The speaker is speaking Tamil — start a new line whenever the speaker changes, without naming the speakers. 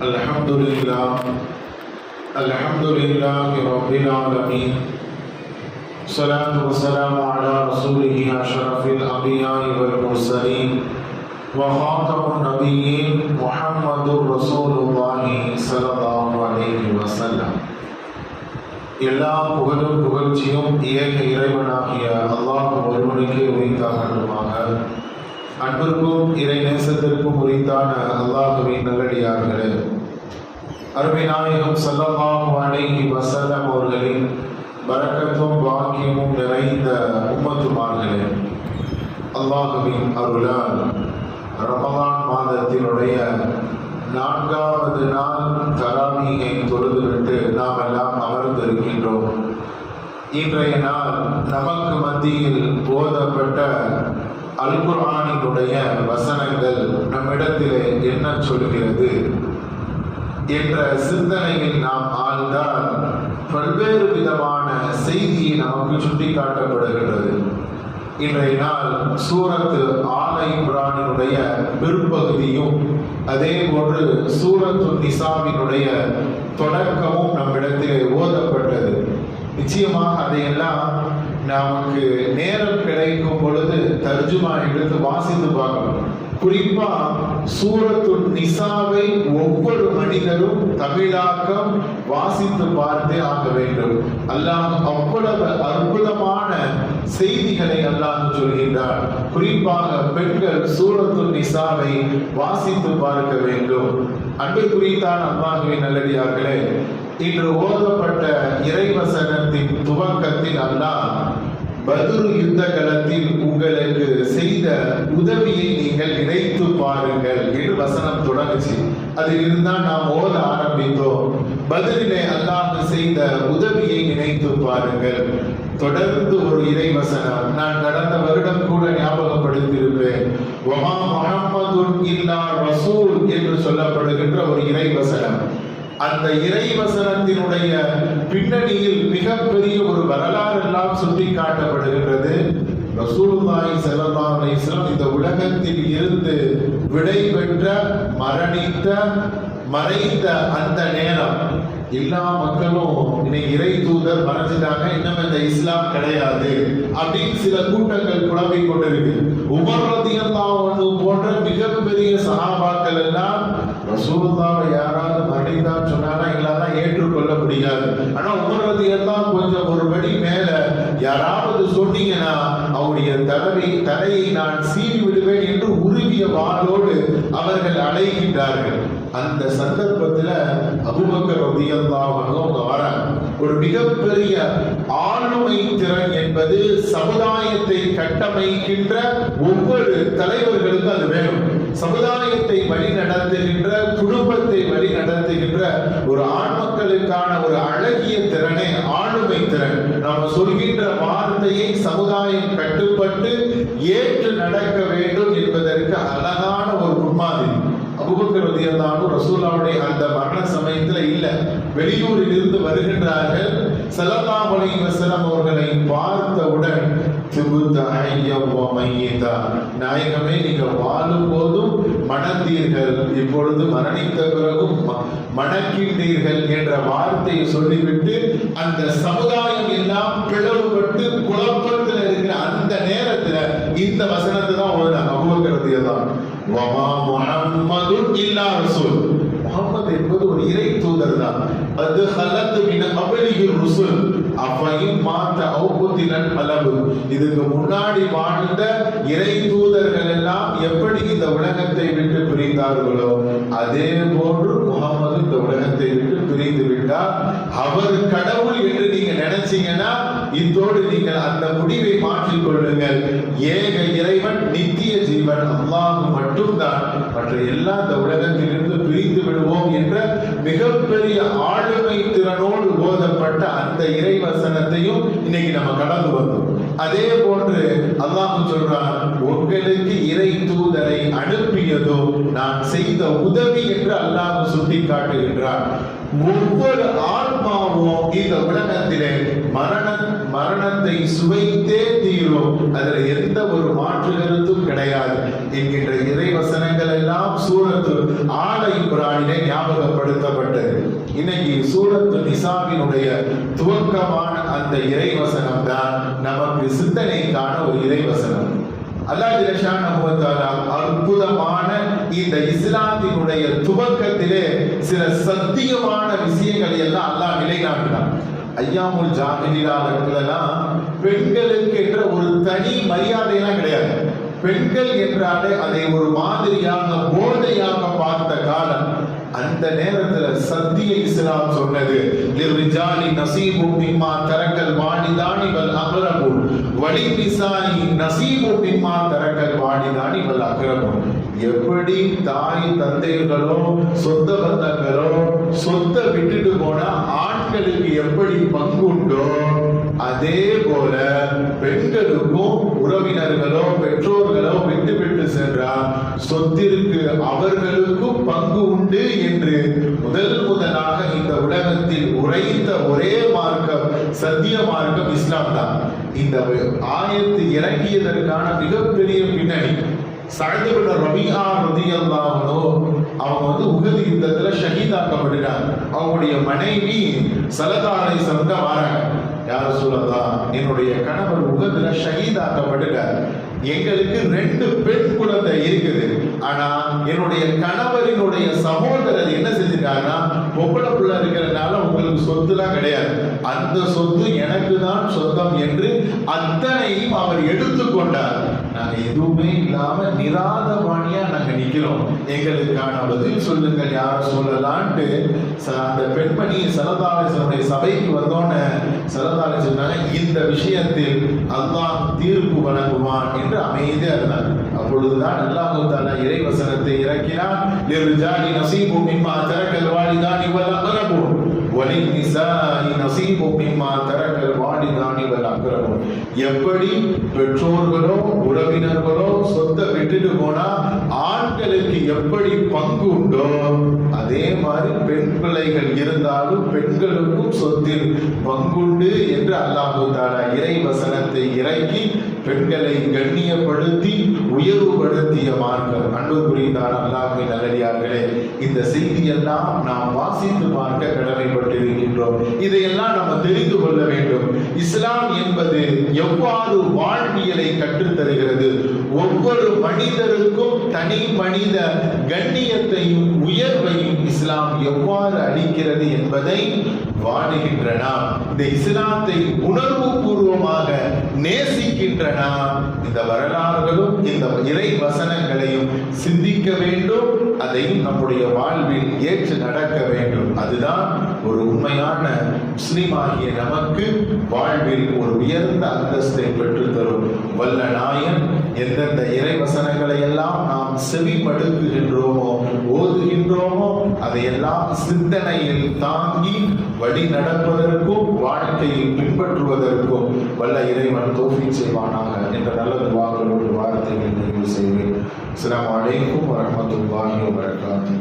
الحمد لله رب العالمين. الصلاة والسلام على رسوله أشرف الأنبياء والمرسلين وخاتم النبيين محمد رسول الله صلى الله عليه وسلم. எல்லா புகழும் புகழ்ச்சியும் ஏக இறைவனாகிய அல்லாஹ் ஒருவனுக்கே உரித்தாகட்டுமாக. அன்பிற்கும் இறை நேசத்திற்கும் உரித்தான அல்லாஹுவின் நல்லடியார்களே, அருமை நாயகம் ஸல்லல்லாஹு அலைஹி வஸல்லம் அவர்களின் பரக்கத்தும் பாக்கியமும் நிறைந்த உம்மத்துமார்களே, அல்லாஹுவின் அருளால் ரமலான் மாதத்தினுடைய 4வது நாள் தராவீகை தொழுதுவிட்டு நாம் எல்லாம் அமர்ந்திருக்கின்றோம். இன்றைய நாள் நமக்கு மத்தியில் போதப்பட்ட அல் குர்ஆனினுடைய வசனங்கள் நம்மிடத்திலே என்ன சொல்கிறது என்ற சிந்தனையில் நாம் ஆழ்ந்தால் பல்வேறு விதமான செய்தியை நமக்கு சுட்டிக்காட்டப்படுகின்றது. இன்றைய நாள் சூரத்து ஆல இம்ரானினுடைய பிற்பகுதியும் அதே போன்று சூரத்து நிசாவினுடைய தொடக்கமும் நம்மிடத்திலே ஓதப்பட்டது. நிச்சயமாக அதையெல்லாம் நமக்கு நேரம் கிடைக்கும் பொழுது தர்ஜுமா எடுத்து வாசித்து பார்க்கணும். குறிப்பா சூரத்து நிசாவை ஒவ்வொரு மனிதரும் தமிழாக்கம் வாசித்து பார்த்தே ஆக வேண்டும். அல்லாஹ் அவ்வளவு அற்புதமான செய்திகளை அல்லாஹ் சொல்கின்றார். குறிப்பாக பெண்கள் சூரத்து நிசாவை வாசித்து பார்க்க வேண்டும். அன்பை குறித்தான் அல்லாஹ்வின் நல்லடியார்களே, இன்று ஓதப்பட்ட இறைவசனத்தின் துவக்கத்தில் அல்லாஹ் பத்ரு யுத்த களத்தில் உங்களுக்கு செய்த உதவியை நீங்கள் நினைத்து பாருங்கள் என்று வசனம் தொடங்குச்சு. அதில் இருந்தால் நாம் ஓத ஆரம்பித்தோம். பத்ரிலே அல்லாஹ் செய்த உதவியை நினைத்து பாருங்கள். தொடர்ந்து ஒரு இறைவசனம் நான் கடந்த வருடம் கூட ஞாபகப்படுத்தியிருப்பேன். வமா முஹம்மதுன் இல்லா ரசூல் என்று சொல்லப்படுகின்ற ஒரு இறைவசனம். அந்த இறைவசனத்தினுடைய பின்னணியில் மிகப்பெரிய ஒரு வரலாறு எல்லாம் சுட்டி காட்டப்படுகின்றது. ரசூலுல்லாஹி ஸல்லல்லாஹு அலைஹி வஸல்லம் இந்த உலகத்தில் இருந்து விடை பெற்ற மறைந்த அந்த நேரம் எல்லா மக்களும் இன்னைக்கு இறை தூதர் மறைஞ்சிட்டாங்க, இன்னும் இந்த இஸ்லாம் கிடையாது அப்படின்னு சில கூட்டங்கள் குழம்பிக் கொண்டிருக்கு. உமர் ரலியல்லாஹு அன்ஹு போன்ற மிகப்பெரிய சஹாபாக்கள் எல்லாம் ரசூலுல்லாஹை யாராவது மறைந்தான்னு சொன்னாலும் எங்களால ஏற்றுக்கொள்ள முடியாது. ஆனா உமர் ரலியல்லாஹு கொஞ்சம் ஒரு படி மேல யாராவது சொன்னீங்கன்னா அவருடைய தலையை நான் சீவி விடுவேன் என்று உருவிய வாளோடு அவர்கள் அலைகின்றார்கள். அந்த சந்தர்ப்பத்துல அபூபக்கர் ரலியல்லாஹு அன்ஹு அவங்க வராங்க. ஒரு மிகப்பெரிய ஆளுமை திறன் என்பது சமுதாயத்தை கட்டமைக்கின்ற ஒவ்வொரு தலைவர்களுக்கும் அது வேணும். சமுதாயத்தை வழி நடத்துகின்ற, குடும்பத்தை வழி நடத்துகின்ற ஒரு ஆண் மக்களுக்கான ஒரு அழகிய திறனே ஆளுமை திறன். நாம் சொல்கின்ற வார்த்தையை சமுதாயம் கட்டுப்பட்டு ஏற்று நடக்க வேண்டும் என்பதற்கு அழகான ஒரு முன்மாதிரி. அபூபக்கர் ரலியல்லாஹு அன்ஹு ரசூலுல்லாஹ்வுடைய அந்த மரண சமயத்துல இல்ல, வெளியூரில் இருந்து வருகின்றார்கள். ஸல்லல்லாஹு அலைஹி வஸல்லம் அவர்களை பார்த்தவுடன் துபுத ஹய்யம் வ மையிதா, நாயகமே நீங்க வாழும் போதும் மணந்தீர்கள், இப்பொழுது மரணித்த பிறகும் மணக்கின்றீர்கள் என்ற வார்த்தையை சொல்லிவிட்டு அந்த சமுதாயம் எல்லாம் பிளவுபட்டு குழப்பத்தில் இருக்கிற அந்த நேரத்துல இந்த வசனத்தை தான் ஓதுனாங்க அபூபக்கர் ரலியல்லாஹு அன்ஹு. வமா முஹம்மதுன் இல்லா ரசூல், முஹம்மது என்பது ஒரு இறை தூதர் தான். அது ஹலத் மின் கப்லிஹி ருசுல் அஃபைன் மாத அவ் குதிலன் அலபு, இதுக்கு முன்னாடி வாழ்ந்த இறை தூதர்கள் எல்லாம் எப்படி இந்த உலகத்தை விட்டு பிரிந்தார்களோ அதே போன்று முஹம்மது இந்த உலகத்தை விட்டு பிரிந்து விட்டார். அவர் கடவுள் என்று நீங்க நினைச்சீங்கன்னா இதோடு நீங்கள் அந்த முடிவை மாற்றிக் கொள்ளுங்கள். ஏக இறைவன், நித்திய ஜீவன் அல்லாஹ் மட்டும்தான், மற்ற எல்லா இந்த உலகத்திலிருந்து பிரிந்து விடுவோம் என்ற மிகப்பெரிய ஆளுமை திறனோடு ஓதப்பட்ட அந்த இறைவசனத்தையும் இன்னைக்கு நம்ம கடந்து வந்தோம். அதே போன்று அல்லாஹ் சொல்றான், உங்களுக்கு இறை தூதரை அனுப்பியதோ நான் செய்த உதவி என்று அல்லாஹ் சுட்டி காட்டுகின்றார். ஒவ்வொரு ஆத்மாவும் இந்த உலகத்திலே மரணத்தை சுவைத்தே தீரும், அதுல எந்த ஒரு மாற்று கருத்தும் கிடையாது என்கின்ற இறை வசனங்கள் எல்லாம் சூரத்து ஆல இம்ரானிலே ஞாபகப்படுத்தப்பட்டது. இன்னைக்கு சூரத்து நிசாவினுடைய துவக்கமான அந்த இறைவசனம் தான் நமக்கு சிந்தனைக்கான ஒரு இறைவசனம். அல்லாஹ் ஜல்லஷானஹு வ தஆலா அற்புதமான இந்த இஸ்லாத்தினுடைய துவக்கத்திலே சில சத்தியமான விஷயங்களை எல்லாம் அல்லாஹ் நிலைநாட்டினார். ஐயாமுல் ஜாஹிலியாலெல்லாம் பெண்களுக்கு என்ற ஒரு தனி மரியாதையெல்லாம் கிடையாது. பெண்கள் என்றாலே அதை ஒரு மாதிரியாக போதையாக பார்த்த காலம். அந்த நேரத்துல சத்திய இஸ்லாம் சொன்னது, லிர்ரிஜாலி நஸீபும் மிம்மா தரக்கல் வாலிதானி வல் அக்ரபுன் வலிநிசாஇ நஸீபும் மிம்மா தரக்கல் வாலிதானி வல் அக்ரபுன். எப்படி தாய் தந்தைகளோ சொந்த பந்தங்களோ சொத்தை விட்டுட்டு போனா ஆண்களுக்கு எப்படி பங்குண்டோ அதே போல பெண்களுக்கும் உறவினர்களோ பெற்றோர்களோ விட்டு சென்றால் சொத்திற்கு அவர்களுக்கும் பங்கு உண்டு என்று முதலாக இந்த உலகத்தில் உரைத்த ஒரே மார்க்கம் சத்திய மார்க்கம் இஸ்லாம் தான். இந்த ஆயத்து இறங்கியதற்கான மிகப்பெரிய பின்னணி, சஅத் இப்னு ரபீஆ ரலியல்லாஹு அன்ஹு அவங்க உஹது யுத்தத்துல ஷஹீதாக்கப்பட்டாங்க. அவங்களுடைய மனைவி ஸல்லல்லாஹு அலைஹி வஸல்லம் வராங்க, யா ரசூலல்லாஹ், என்னுடைய கணவர் உஹதுல ஷஹீதாக்கப்பட்டார். எங்களுக்கு 2 பெண் குழந்தை இருக்குது. ஆனா என்னுடைய கணவரினுடைய சகோதரர் என்ன செஞ்சிட்டாங்கன்னா, பொம்பளை பிள்ளை இருக்கிறதுனால உங்களுக்கு சொத்துலாம் கிடையாது, அந்த சொத்து எனக்கு தான் சொந்தம் என்று அத்தனையும் அவர் எடுத்துக்கொண்டார். நாங்க எதுவுமே இல்லாம நிராதவாணியா நாங்க நிக்கிறோம், எங்களுக்கான பதில் சொல்லுங்கள் யார சொல்லலான்ட்டு அந்த பெண்மணி ஸல்லல்லாஹு அலைஹி வஸல்லம் சபைக்கு வந்தோன்னு ஸல்லல்லாஹு அலைஹி வஸல்லம் இந்த விஷயத்தில் அல்லாஹ் தீர்ப்பு வழங்குவான் என்று அமைதியா இருந்தார். அப்பொழுதுதான் அல்லாஹ் தஆலா இறை வசனத்தை இறக்கினார், லிர்ரிஜாலி நஸீபும் மிம்மா தரக்கல் வாலிதானி வல் அக்ரபுன் வலிநிசாஇ நஸீபும் மிம்மா தரக்கல் வாலிதானி வல் அக்ரபுன். எப்படி பெற்றோர்களோ உறவினர்களோ சொத்தை விட்டுட்டு போனா ஆண்களுக்கு எப்படி பங்கு உண்டோ அதே மாதிரி பெண் பிள்ளைகள் இருந்தாலும் பெண்களுக்கும் சொத்தில் பங்குண்டு என்று அல்லாஹ் தஆலா இறை வசனத்தை இறக்கி பெண்களை கண்ணியப்படுத்தி உயர்வுபடுத்திய மார்க்கம். அன்புக்குரியதான அல்லாஹ்வின் நல்லடியார்களே, இந்த செய்தியெல்லாம் நாம் வாசித்து பார்க்க கடமைப்பட்டிருக்கின்றோம். இதையெல்லாம் நம்ம தெரிந்து கொள்ள வேண்டும். இஸ்லாம் என்பது எவ்வாறு வாழ்வியலை கற்றுத்தருகிறது, ஒவ்வொரு மனிதருக்கும் தனி மனித கண்ணியத்தையும் உயர்வையும் இஸ்லாம் எவ்வாறு அளிக்கிறது என்பதை வாடுகின்ற நாம், இந்த இஸ்லாத்தை உணர்வு பூர்வமாக நேசிக்கின்ற நாம், இந்த வரலாறுகளும் இந்த இறை வசனங்களையும் சிந்திக்க வேண்டும், அதையும் நம்முடைய வாழ்வில் ஏற்று நடக்க வேண்டும். அதுதான் ஒரு உண்மையான முஸ்லிமாகிய நமக்கு வாழ்வில் ஒரு உயர்ந்த அந்தஸ்தை பெற்றுத்தரும். வல்ல நாயன் எந்தெந்த இறை வசனங்களை எல்லாம் நாம் செவிமடுக்குகின்றோமோ ஓதுகின்றோமோ அதையெல்லாம் சிந்தனையில் தாங்கி வழி நடப்பதற்கும் வாழ்க்கையில் பின்பற்றுவதற்கும் வல்ல இறைவன் தௌஃபீக் செய்வானாக என்ற நல்ல துஆக்களோடு வார்த்தைகளை நிறைவு செய்வேன். அஸ்ஸலாமு அலைக்கும் வரஹ்மத்துல்லாஹி வபரகாத்துஹு.